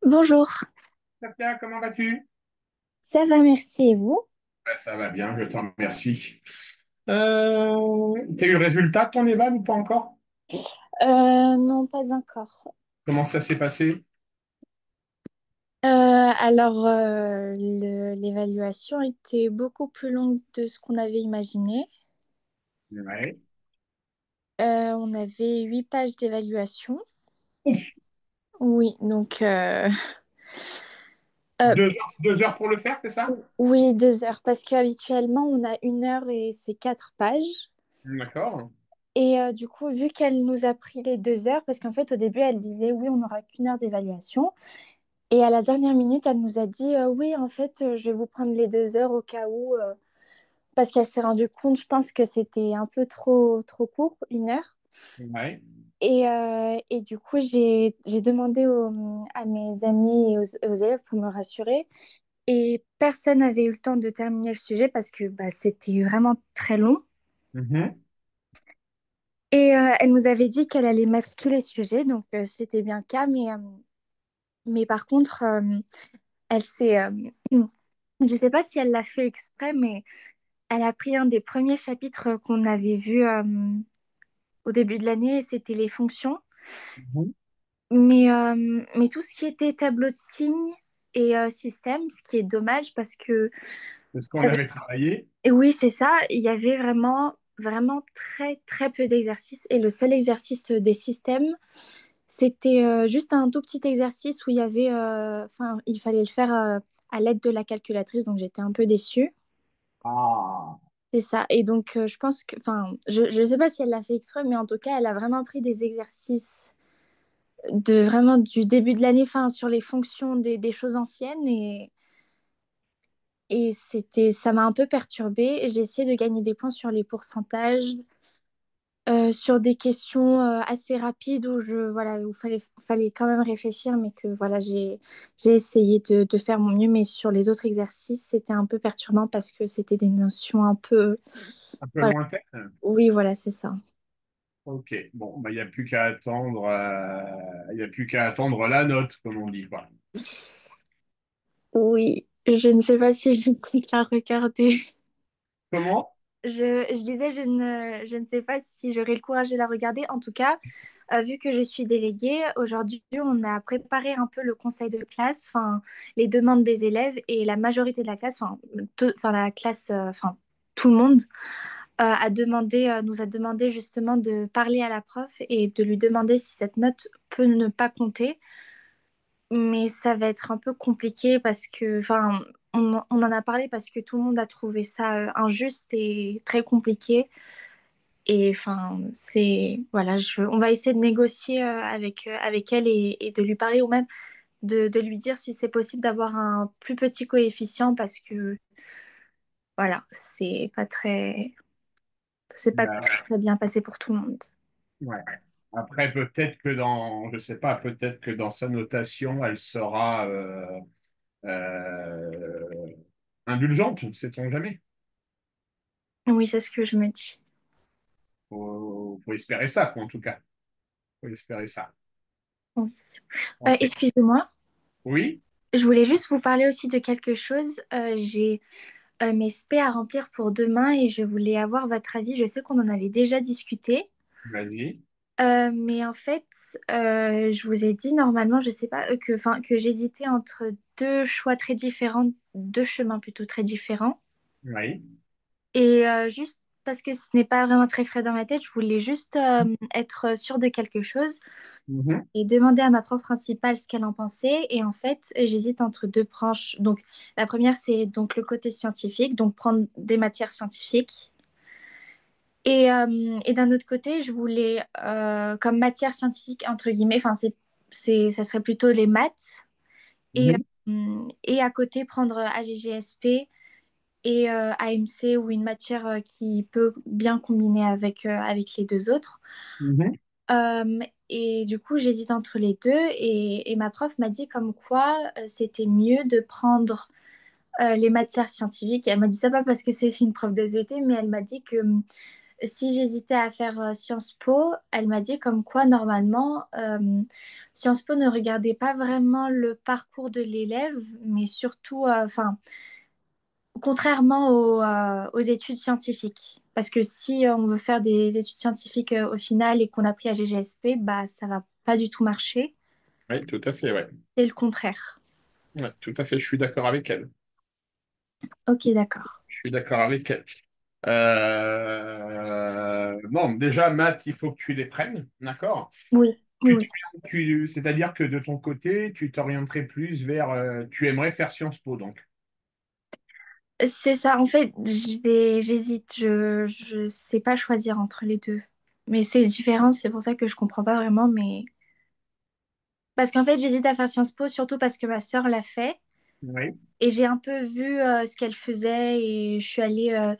Bonjour, Sophia, comment vas-tu? ça va, merci et vous? Ça va bien, je te remercie. T'as eu le résultat de ton éval ou pas encore? Non, pas encore. Comment ça s'est passé? L'évaluation était beaucoup plus longue de ce qu'on avait imaginé. Ouais. On avait 8 pages d'évaluation. Oui, donc euh, 2 heures pour le faire, c'est ça? oui, 2 heures, parce qu'habituellement on a 1 heure et c'est 4 pages. D'accord. Et du coup, vu qu'elle nous a pris les 2 heures, parce qu'en fait au début elle disait oui, on n'aura qu'une heure d'évaluation. Et à la dernière minute, elle nous a dit oui, en fait, je vais vous prendre les 2 heures au cas où, parce qu'elle s'est rendue compte, je pense que c'était un peu trop court, 1 heure. Ouais. Et du coup, j'ai demandé à mes amis et aux élèves pour me rassurer. Et personne n'avait eu le temps de terminer le sujet parce que bah, c'était vraiment très long. Mhm. Et elle nous avait dit qu'elle allait mettre tous les sujets, donc c'était bien le cas. Mais par contre, elle s'est... je sais pas si elle l'a fait exprès, mais elle a pris un des premiers chapitres qu'on avait vu au début de l'année, et c'était les fonctions. Mhm. Mais tout ce qui était tableau de signes et système, ce qui est dommage parce que, C'est ce qu'on avait travaillé. et oui, c'est ça, il y avait vraiment très, très peu d'exercices. Et le seul exercice des systèmes, c'était juste un tout petit exercice où il y avait, enfin, il fallait le faire à l'aide de la calculatrice, donc j'étais un peu déçue. Ah. C'est ça. Et donc, je pense que, enfin, je sais pas si elle l'a fait exprès, mais en tout cas, elle a vraiment pris des exercices de vraiment du début de l'année, enfin, sur les fonctions des choses anciennes. Et ça m'a un peu perturbée. J'ai essayé de gagner des points sur les pourcentages, sur des questions assez rapides voilà, où fallait quand même réfléchir, mais que voilà, j'ai essayé de faire mon mieux. Mais sur les autres exercices, c'était un peu perturbant parce que c'était des notions un peu. Un peu Voilà. lointaine. Oui, voilà, c'est ça. Ok. Bon, bah, il n'y a plus qu'à attendre, il y a plus qu'à attendre la note, comme on dit, quoi. Oui, je ne sais pas si je peux la regarder. Comment? Je disais, je ne sais pas si j'aurai le courage de la regarder. En tout cas, vu que je suis déléguée, aujourd'hui, on a préparé un peu le conseil de classe, enfin, les demandes des élèves et la majorité de la classe, enfin, la classe, enfin, tout le monde nous a demandé justement de parler à la prof et de lui demander si cette note peut ne pas compter. Mais ça va être un peu compliqué parce que, enfin, on en a parlé parce que tout le monde a trouvé ça injuste et très compliqué. Et enfin, voilà, on va essayer de négocier avec elle et de lui parler ou même de lui dire si c'est possible d'avoir un plus petit coefficient parce que, voilà, c'est pas Bah, très bien passé pour tout le monde. ouais. Après, peut-être que dans, je sais pas, peut-être que dans sa notation, elle sera euh, indulgente, sait-on jamais. Oui, c'est ce que je me dis. Faut espérer ça, quoi, en tout cas. Faut espérer ça. Oui. Ok. Excusez-moi, Oui, je voulais juste vous parler aussi de quelque chose. J'ai mes spé à remplir pour demain et je voulais avoir votre avis. Je sais qu'on en avait déjà discuté, vas-y. mais en fait, je vous ai dit normalement, je sais pas, que j'hésitais entre deux choix très différents, deux chemins plutôt très différents. Oui. Et juste parce que ce n'est pas vraiment très frais dans ma tête, je voulais juste être sûre de quelque chose Mhm. et demander à ma prof principale ce qu'elle en pensait. Et en fait, j'hésite entre deux branches. Donc, la première, c'est donc le côté scientifique, donc prendre des matières scientifiques. Et d'un autre côté, je voulais, comme matière scientifique, entre guillemets, enfin, ça serait plutôt les maths. Mhm. Et à côté, prendre AGGSP et AMC ou une matière qui peut bien combiner avec les deux autres. Mhm. Et du coup, j'hésite entre les deux. Et ma prof m'a dit comme quoi c'était mieux de prendre les matières scientifiques. Elle m'a dit ça pas parce que c'est une prof d'SVT, mais elle m'a dit que si j'hésitais à faire Sciences Po, elle m'a dit comme quoi normalement Sciences Po ne regardait pas vraiment le parcours de l'élève, mais surtout, enfin, contrairement aux études scientifiques. Parce que si on veut faire des études scientifiques au final et qu'on a pris à GGSP, bah ça va pas du tout marcher. Oui, tout à fait, ouais. C'est le contraire. Ouais, tout à fait, je suis d'accord avec elle. Ok, d'accord. Je suis d'accord avec elle. Non, déjà, maths, il faut que tu les prennes, d'accord? Oui, oui, oui. C'est-à-dire que de ton côté, tu t'orienterais plus vers, tu aimerais faire Sciences Po, donc. C'est ça, en fait, j'hésite, je sais pas choisir entre les deux. Mais c'est différent, c'est pour ça que je comprends pas vraiment, mais... Parce qu'en fait, j'hésite à faire Sciences Po, surtout parce que ma sœur l'a fait, Oui. et j'ai un peu vu ce qu'elle faisait, et je suis allée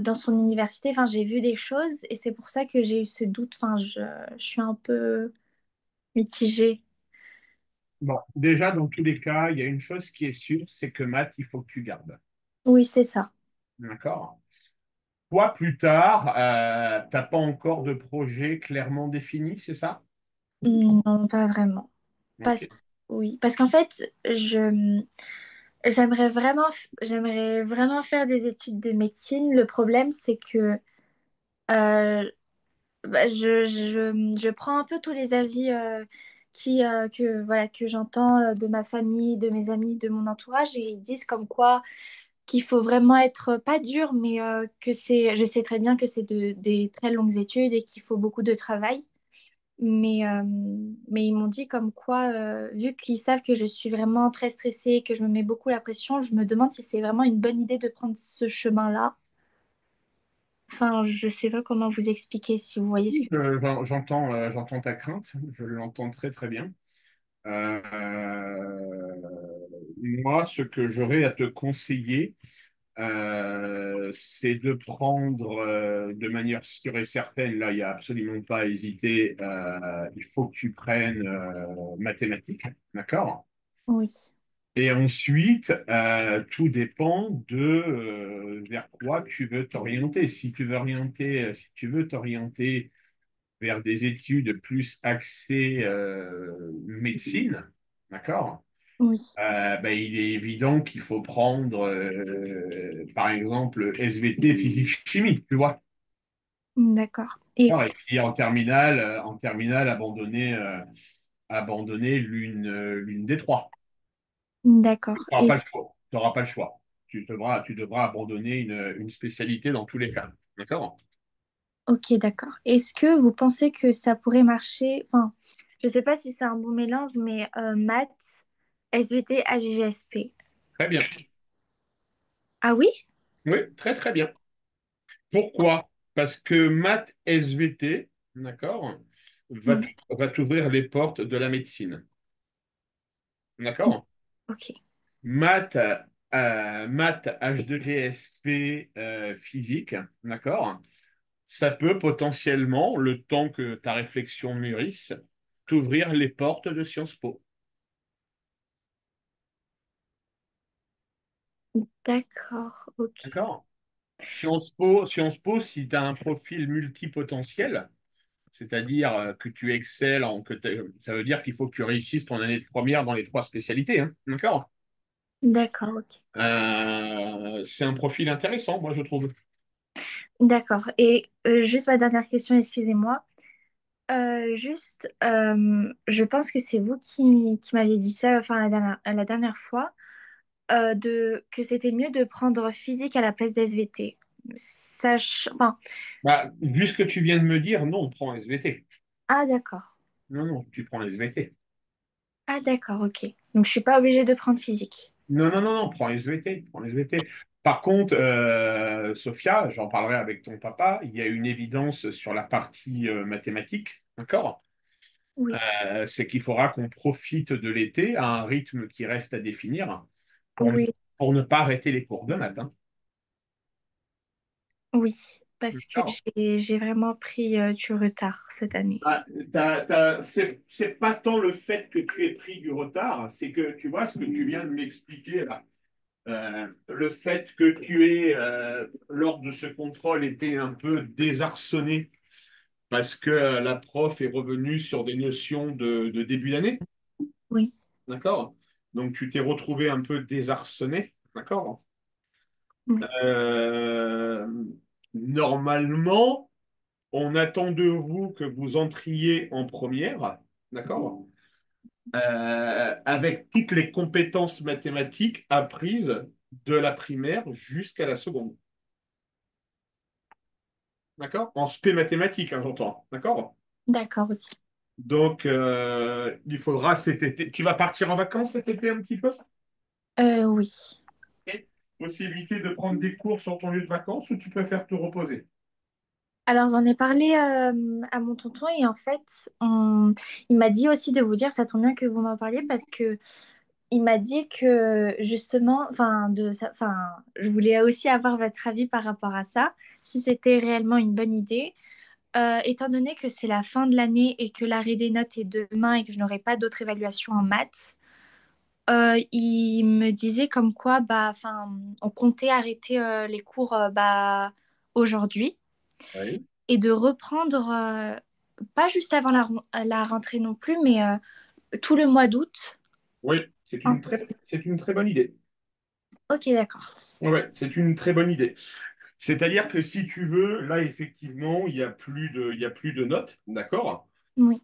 dans son université, enfin, j'ai vu des choses, et c'est pour ça que j'ai eu ce doute, enfin, je suis un peu mitigée. Bon, déjà, dans tous les cas, il y a une chose qui est sûre, c'est que maths, il faut que tu gardes. Oui, c'est ça. D'accord? Toi, plus tard, t'as pas encore de projet clairement défini, c'est ça? Non, pas vraiment. Ok. Parce... Oui, parce qu'en fait, j'aimerais vraiment faire des études de médecine. Le problème, c'est que euh, bah, je prends un peu tous les avis voilà, que j'entends de ma famille, de mes amis, de mon entourage, et ils disent comme quoi qu'il faut vraiment être pas dur, mais je sais très bien que c'est des très longues études et qu'il faut beaucoup de travail. Mais ils m'ont dit comme quoi, vu qu'ils savent que je suis vraiment très stressée, que je me mets beaucoup la pression, je me demande si c'est vraiment une bonne idée de prendre ce chemin-là. Enfin, je sais pas comment vous expliquer si vous voyez ce que... J'entends ta crainte, je l'entends très très bien. Euh, Moi, ce que j'aurais à te conseiller, c'est de prendre de manière sûre et certaine, là, il n'y a absolument pas à hésiter, il faut que tu prennes mathématiques, d'accord? Oui, Et ensuite, tout dépend de vers quoi tu veux t'orienter. Si tu veux t'orienter vers des études plus axées médecine, d'accord? oui, Ben, il est évident qu'il faut prendre, par exemple, SVT, physique-chimie, tu vois. d'accord. Et Et puis en terminale abandonner l'une des trois. Tu d'accord. n'auras pas le choix. Tu n'auras pas le choix. Tu devras abandonner une spécialité dans tous les cas. D'accord? Ok, d'accord. Est-ce que vous pensez que ça pourrait marcher? Enfin, je sais pas si c'est un bon mélange, mais maths, SVT, AGGSP. Très bien. Ah oui? Oui, très très bien. Pourquoi? Parce que maths SVT, d'accord, Oui. va t'ouvrir les portes de la médecine. D'accord? Ok, Maths, maths H2GSP physique, d'accord? Ça peut potentiellement, le temps que ta réflexion mûrisse, t'ouvrir les portes de Sciences Po. d'accord, ok. D'accord? Sciences Po, si tu as un profil multipotentiel, c'est-à-dire que tu excelles, ça veut dire qu'il faut que tu réussisses ton année de première dans les trois spécialités, hein. D'accord? D'accord, ok. C'est un profil intéressant, moi, je trouve. D'accord. Et juste ma dernière question, excusez-moi. Je pense que c'est vous qui m'aviez dit ça, enfin la dernière fois, que c'était mieux de prendre physique à la place d'SVT. Enfin, Bah, vu ce que tu viens de me dire, non, prends SVT. ah d'accord. Non, non, tu prends SVT. Ah d'accord, ok. Donc je suis pas obligée de prendre physique. Non, non, non, non, prends SVT. Prends SVT. Par contre, Sophia, j'en parlerai avec ton papa, il y a une évidence sur la partie mathématique, d'accord? Oui, C'est qu'il faudra qu'on profite de l'été à un rythme qui reste à définir pour, oui, pour ne pas arrêter les cours de maths, hein. oui. Parce que D'accord. j'ai vraiment pris du retard cette année. Ah, c'est pas tant le fait que tu aies pris du retard, c'est que tu vois ce que tu viens de m'expliquer là. Le fait que tu aies, lors de ce contrôle, été un peu désarçonné parce que la prof est revenue sur des notions de début d'année, Oui, d'accord? Donc tu t'es retrouvé un peu désarçonné, d'accord? oui, Euh, Normalement, on attend de vous que vous entriez en première, d'accord? Avec toutes les compétences mathématiques apprises de la primaire jusqu'à la seconde. D'accord? En spé mathématiques, hein, j'entends. D'accord? d'accord, ok. Donc, il faudra cet été. Tu vas partir en vacances cet été un petit peu? Oui. Ok. Possibilité de prendre des cours sur ton lieu de vacances ou tu préfères te reposer? Alors, j'en ai parlé à mon tonton et en fait, il m'a dit aussi de vous dire, ça tombe bien que vous m'en parliez parce que il m'a dit que justement, enfin, je voulais aussi avoir votre avis par rapport à ça, si c'était réellement une bonne idée. Étant donné que c'est la fin de l'année et que l'arrêt des notes est demain et que je n'aurai pas d'autres évaluations en maths, il me disait comme quoi, bah, enfin, on comptait arrêter les cours bah, aujourd'hui Oui. et de reprendre, pas juste avant la rentrée non plus, mais tout le mois d'août. Oui, En fait. c'est une très bonne idée. Ok, d'accord. Ouais, c'est une très bonne idée. C'est-à-dire que si tu veux, là, effectivement, il y a plus de notes, d'accord? Oui,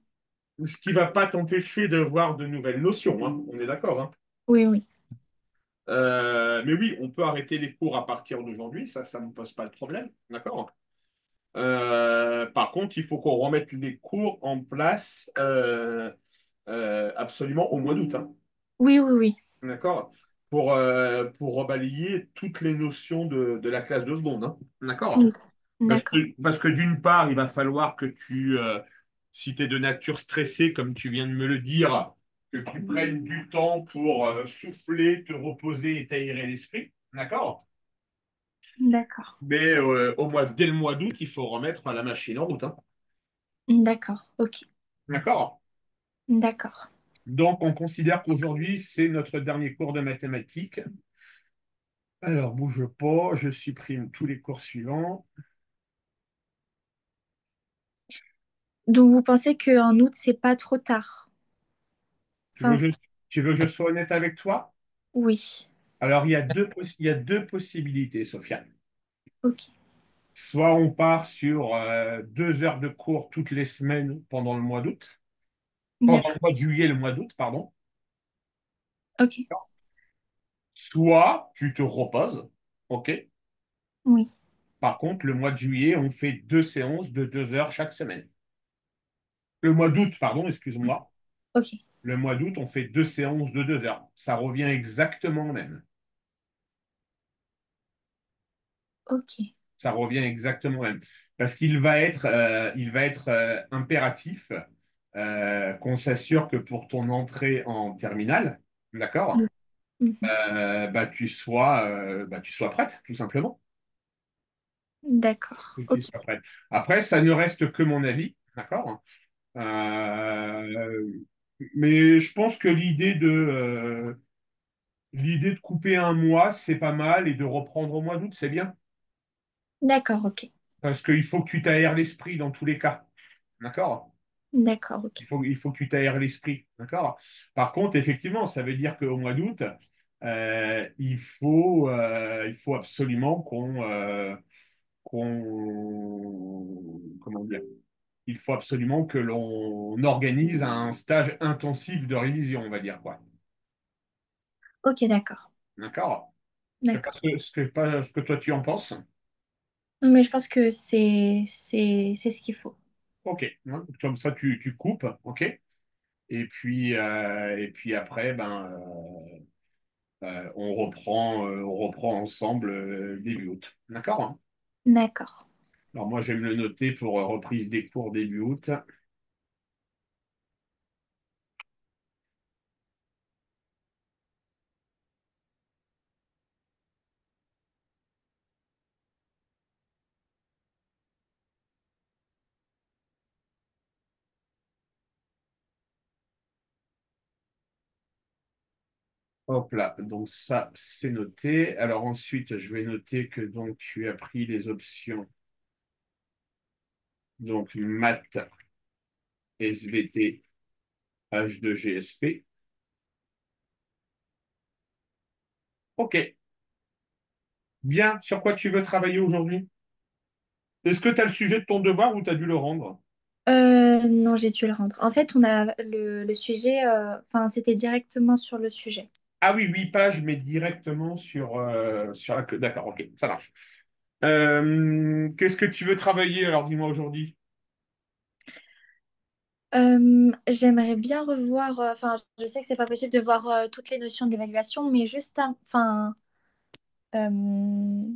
Ce qui va pas t'empêcher de voir de nouvelles notions, hein, on est d'accord, hein. oui, oui. Mais oui, on peut arrêter les cours à partir d'aujourd'hui, ça ne me pose pas de problème, d'accord? Par contre, il faut qu'on remette les cours en place absolument au mois d'août, hein, Oui, oui, oui. d'accord? Pour rebalayer toutes les notions de la classe de seconde, hein, Oui. d'accord? D'accord. Parce que d'une part, il va falloir que si tu es de nature stressée, comme tu viens de me le dire, que tu prennes du temps pour souffler, te reposer et t'aérer l'esprit, d'accord? D'accord. Mais dès le mois d'août, il faut remettre la machine en route, hein. D'accord. Ok. D'accord? D'accord. Donc, on considère qu'aujourd'hui, c'est notre dernier cours de mathématiques. Alors, bouge pas, je supprime tous les cours suivants. Donc, vous pensez qu'en août, c'est pas trop tard? Tu veux Enfin, que tu veux que je sois honnête avec toi? oui. Alors, il y a deux possibilités, Sofiane. Ok. Soit on part sur 2 heures de cours toutes les semaines pendant le mois d'août, pendant le D'accord. mois de juillet et le mois d'août, pardon. Ok. Soit tu te reposes, OK? Oui. Par contre, le mois de juillet, on fait 2 séances de 2 heures chaque semaine. Le mois d'août, pardon, excuse-moi. Ok. Le mois d'août, on fait 2 séances de 2 heures. Ça revient exactement au même. Ok. Ça revient exactement au même. Parce il va être impératif qu'on s'assure que pour ton entrée en terminale, d'accord, Mhm. tu sois prête, tout simplement. Que D'accord. tu Ok. sois prête. Après, ça ne reste que mon avis, d'accord? Euh, mais je pense que l'idée de couper un mois, c'est pas mal, et de reprendre au mois d'août, c'est bien. D'accord. Ok. Parce qu'il faut que tu t'aères l'esprit dans tous les cas. D'accord? D'accord. Ok. Il faut que tu t'aères l'esprit. D'accord? Par contre, effectivement, ça veut dire qu'au mois d'août, il faut absolument comment dire? Il faut absolument que l'on organise un stage intensif de révision, on va dire, quoi. Ok. D'accord. D'accord? Je sais pas D'accord. pas ce que toi tu en penses. Mais je pense que c'est ce qu'il faut. Ok. Hein, comme ça, tu coupes. Ok? Et puis après, on reprend ensemble début août. D'accord? Hein. D'accord. Alors moi, je vais me le noter pour reprise des cours début août. Hop là, donc ça, c'est noté. Alors ensuite, je vais noter que donc tu as pris les options, donc maths, SVT, H2GSP. Ok, bien. Sur quoi tu veux travailler aujourd'hui? Est-ce que tu as le sujet de ton devoir ou tu as dû le rendre? Non, j'ai dû le rendre. En fait, on a le sujet, enfin, c'était directement sur le sujet. Ah oui, 8 pages, mais directement sur la queue. D'accord, ok, ça marche. Qu'est-ce que tu veux travailler alors, dis-moi aujourd'hui? J'aimerais bien revoir, enfin, je sais que c'est pas possible de voir toutes les notions d'évaluation, mais juste, enfin,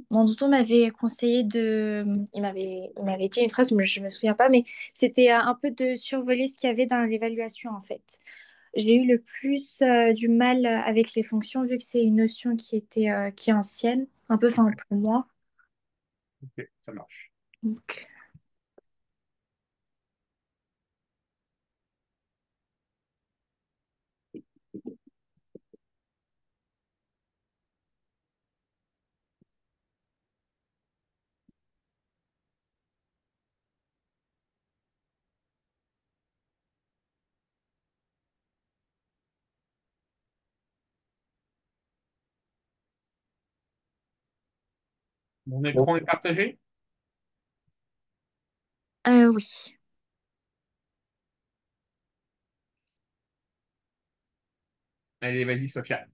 mon tuto m'avait conseillé il m'avait dit une phrase, mais je me souviens pas, mais c'était un peu de survoler ce qu'il y avait dans l'évaluation en fait. J'ai eu le plus du mal avec les fonctions vu que c'est une notion qui est ancienne, un peu, enfin pour moi. Ok, ça marche. Donc, Mon écran est partagé? oui. Allez, vas-y, Sophia.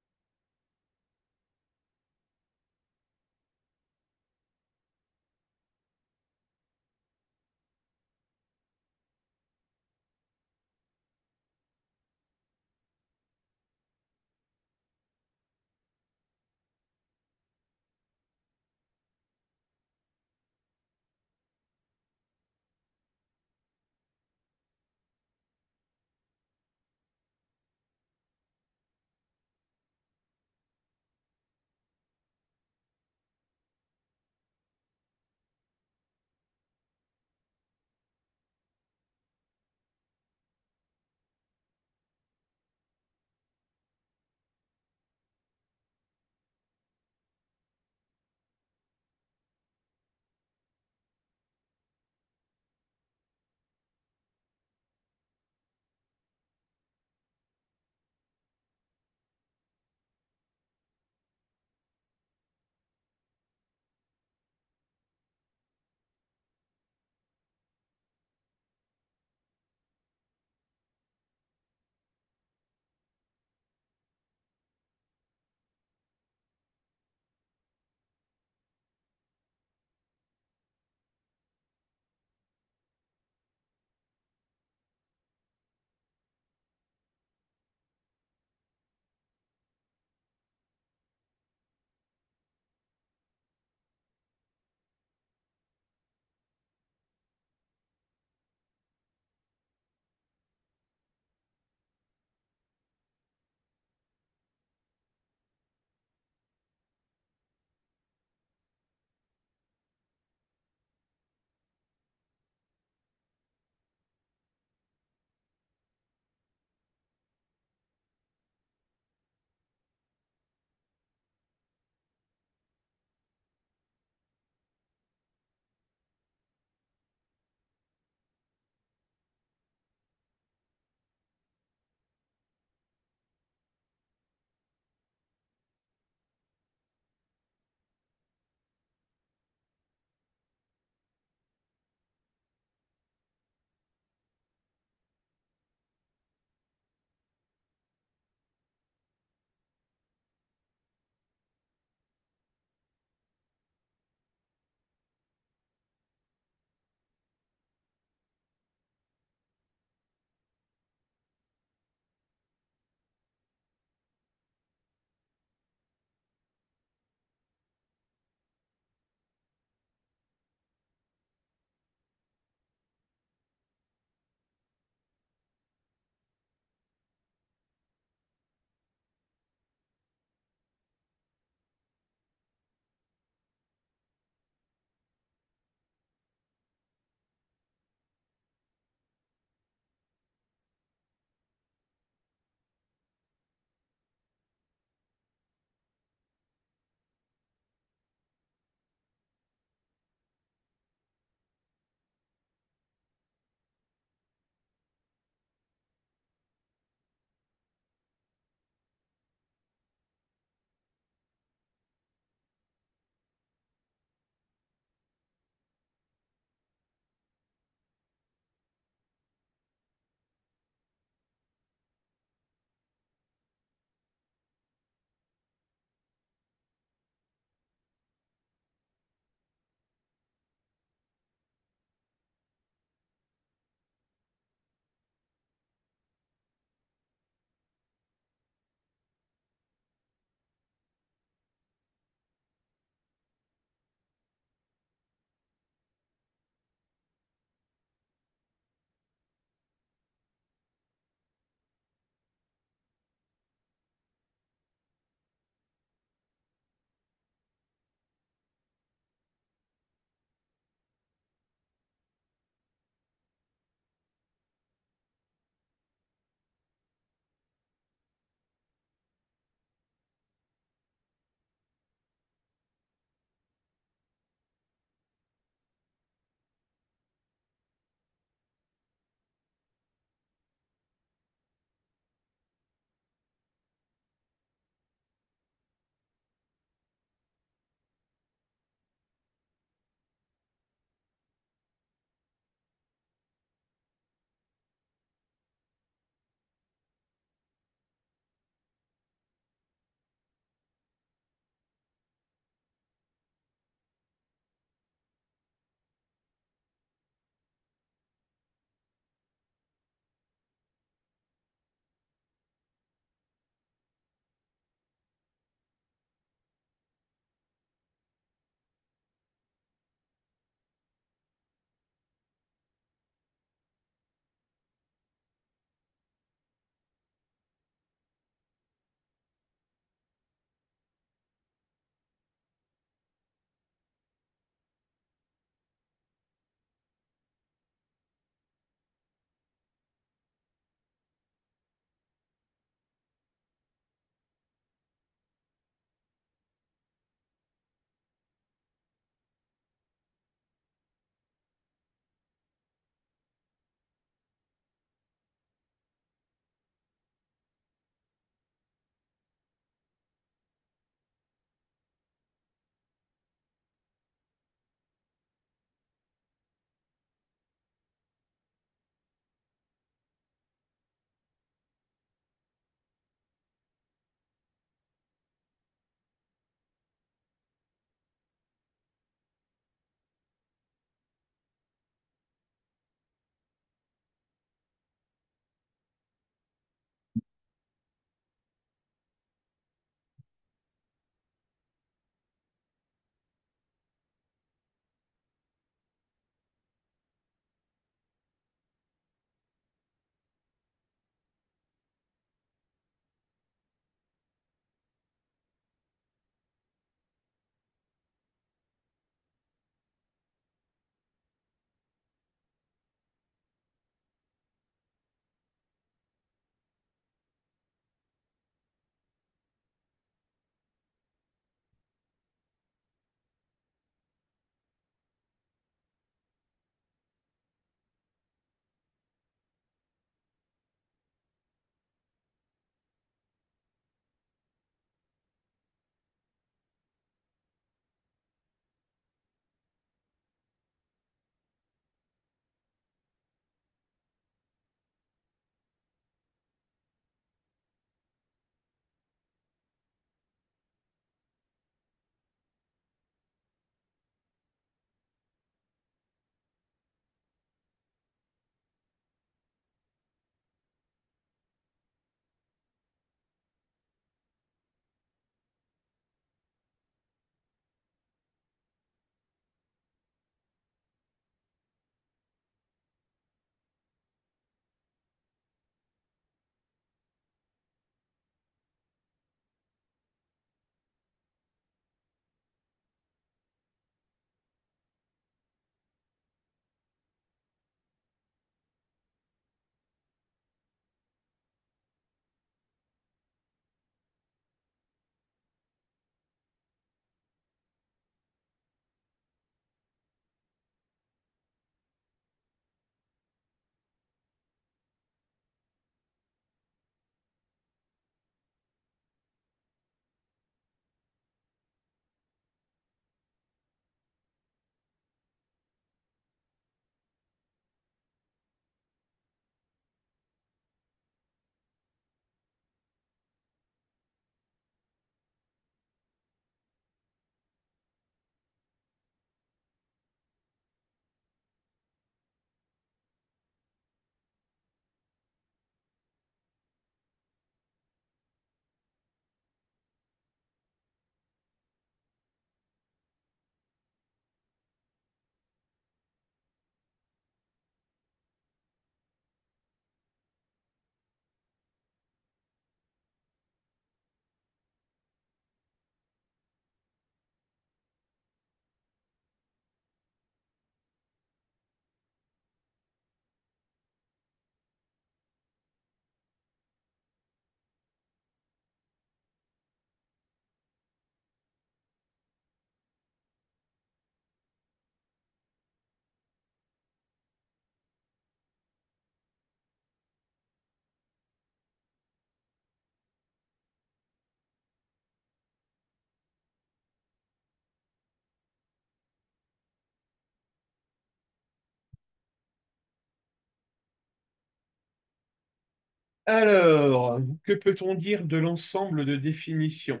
Alors, que peut-on dire de l'ensemble de définitions?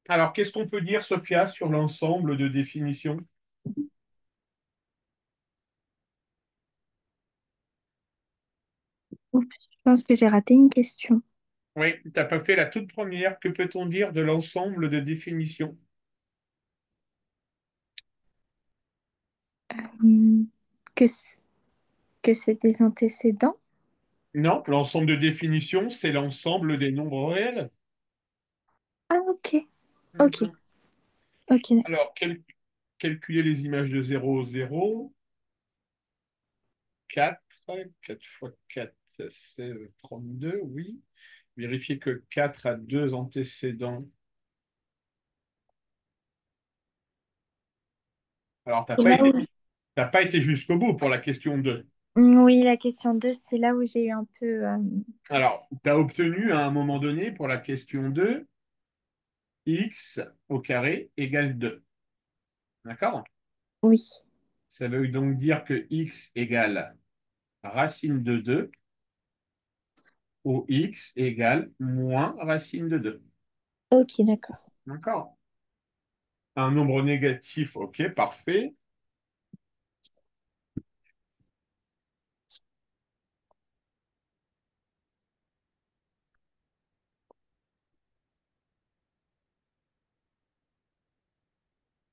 Alors, qu'est-ce qu'on peut dire, Sophia, sur l'ensemble de définitions? Oups, je pense que j'ai raté une question. Oui, t'as pas fait la toute première. Que peut-on dire de l'ensemble de définitions? Hmm, que, c- que c'est des antécédents? Non, l'ensemble de définitions, c'est l'ensemble des nombres réels. Ah, ok. Ok. Mhm. Ok, d'accord. Alors, calculer les images de 0, 0, 4, 4 fois 4, 16, 32, oui. Vérifier que 4 a deux antécédents. Alors, Et là où... t'as pas été jusqu'au bout pour la question 2. Oui, la question 2, c'est là où j'ai eu un peu... Alors, tu as obtenu à un moment donné pour la question 2 x au carré égale 2. D'accord? Oui. Ça veut donc dire que x égale racine de 2 ou x égale moins racine de 2. Ok, d'accord. D'accord? Un nombre négatif, ok, parfait.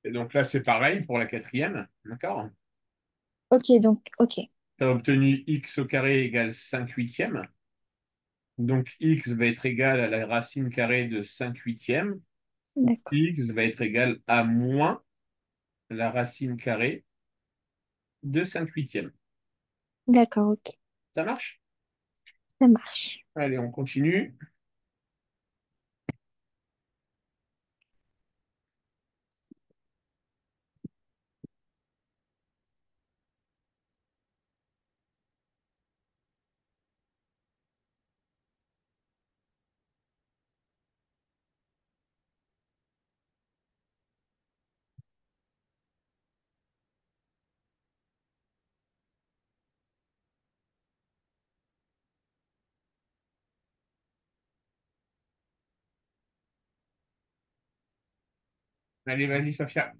Et donc là, c'est pareil pour la quatrième. D'accord? Ok, donc, ok. Tu as obtenu x au carré égale 5 huitièmes. Donc x va être égal à la racine carrée de 5 huitièmes. D'accord. X va être égal à moins la racine carrée de 5 huitièmes. D'accord, ok. Ça marche? Ça marche. Allez, on continue. Allez, vas-y, Sophia.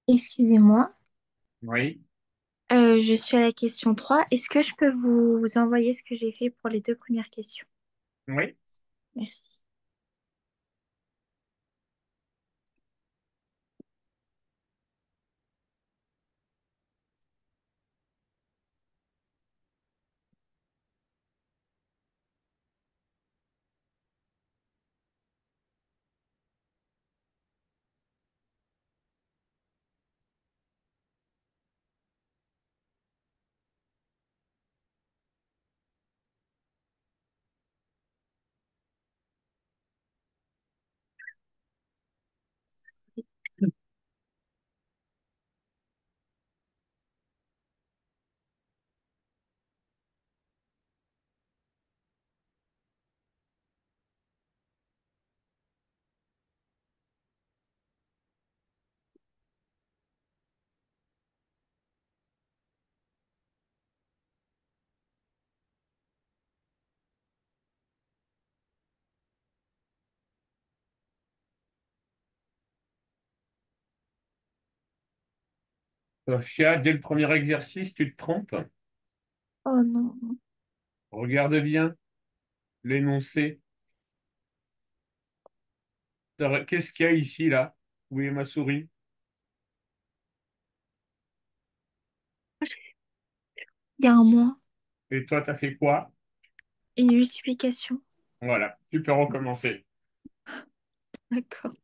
Excusez-moi. Oui, Je suis à la question 3. Est-ce que je peux vous envoyer ce que j'ai fait pour les deux premières questions? oui, Merci. Sophia, dès le premier exercice, tu te trompes. Oh non. Regarde bien l'énoncé. Qu'est-ce qu'il y a ici, là? Où est ma souris? Il y a un mois, Et toi, t'as fait quoi? une multiplication. Voilà, tu peux recommencer. D'accord.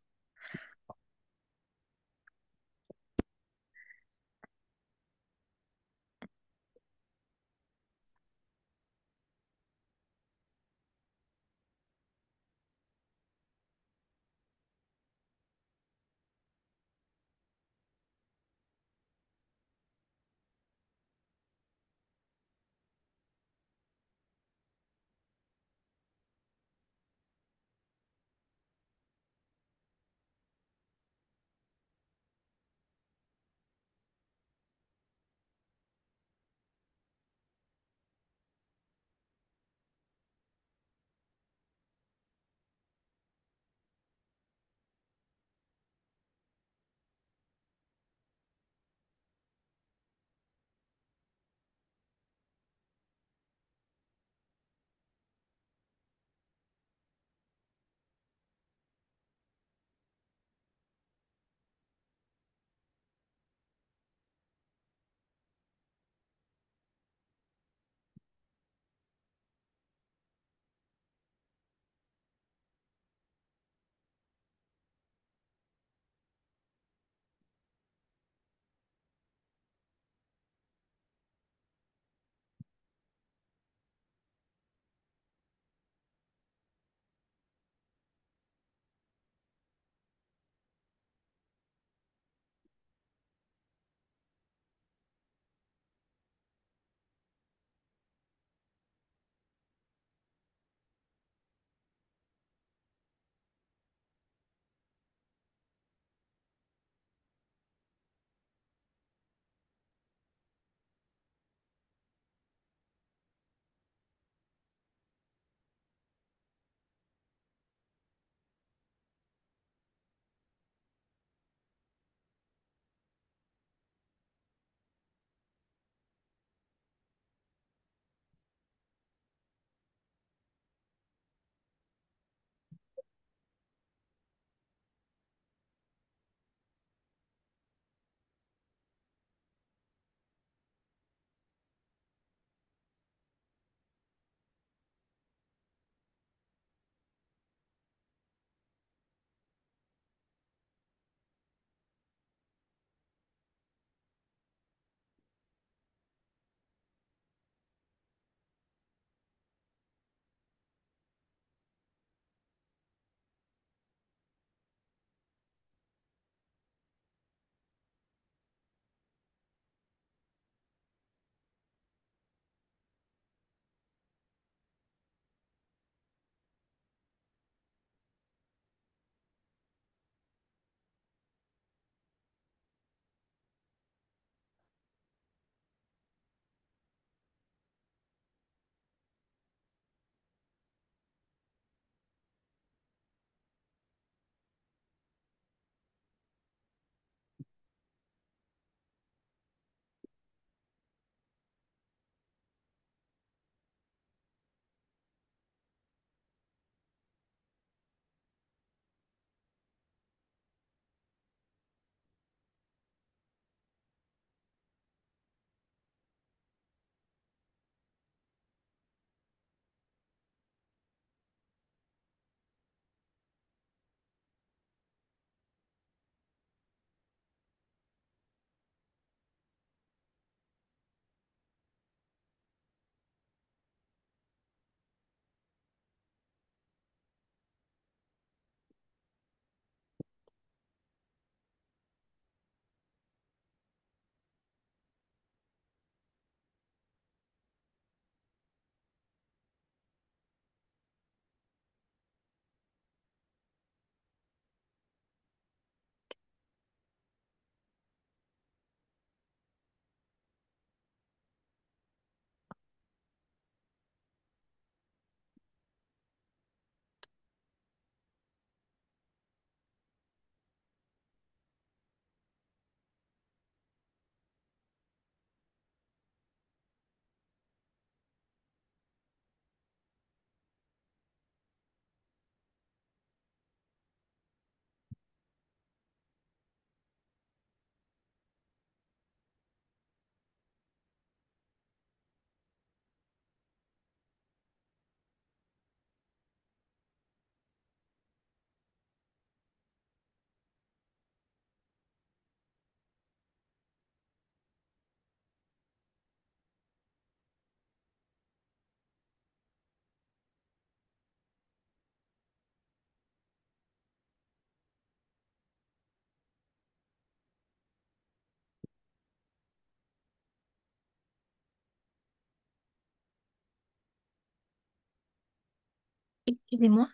Excusez-moi.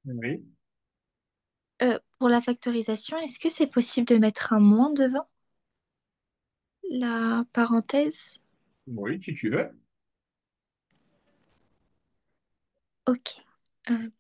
Oui. Pour la factorisation, est-ce que c'est possible de mettre un moins devant la parenthèse? Oui, si tu veux. Ok. Euh,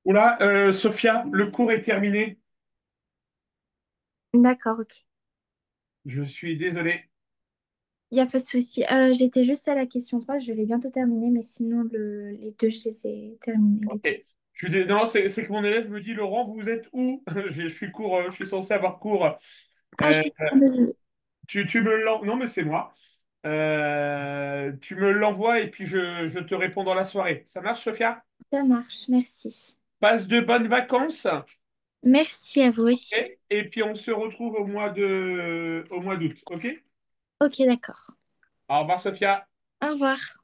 Oula, Sophia, le cours est terminé. D'accord, ok. Je suis désolé. Il n'y a pas de souci. J'étais juste à la question 3. Je l'ai bientôt terminée, mais sinon, les deux, je les ai terminés, les Ok. deux. Non, c'est que mon élève me dit, Laurent, vous êtes où? Je suis cours, je suis censé avoir cours. Ah, je Euh, suis vraiment désolée. tu me l'envoies. Non, mais c'est moi. Tu me l'envoies et puis je te réponds dans la soirée. Ça marche, Sophia? Ça marche, merci. Passe de bonnes vacances. Merci à vous aussi. Ok. Et puis on se retrouve au mois d'août. OK? Ok, d'accord. Au revoir, Sophia. Au revoir.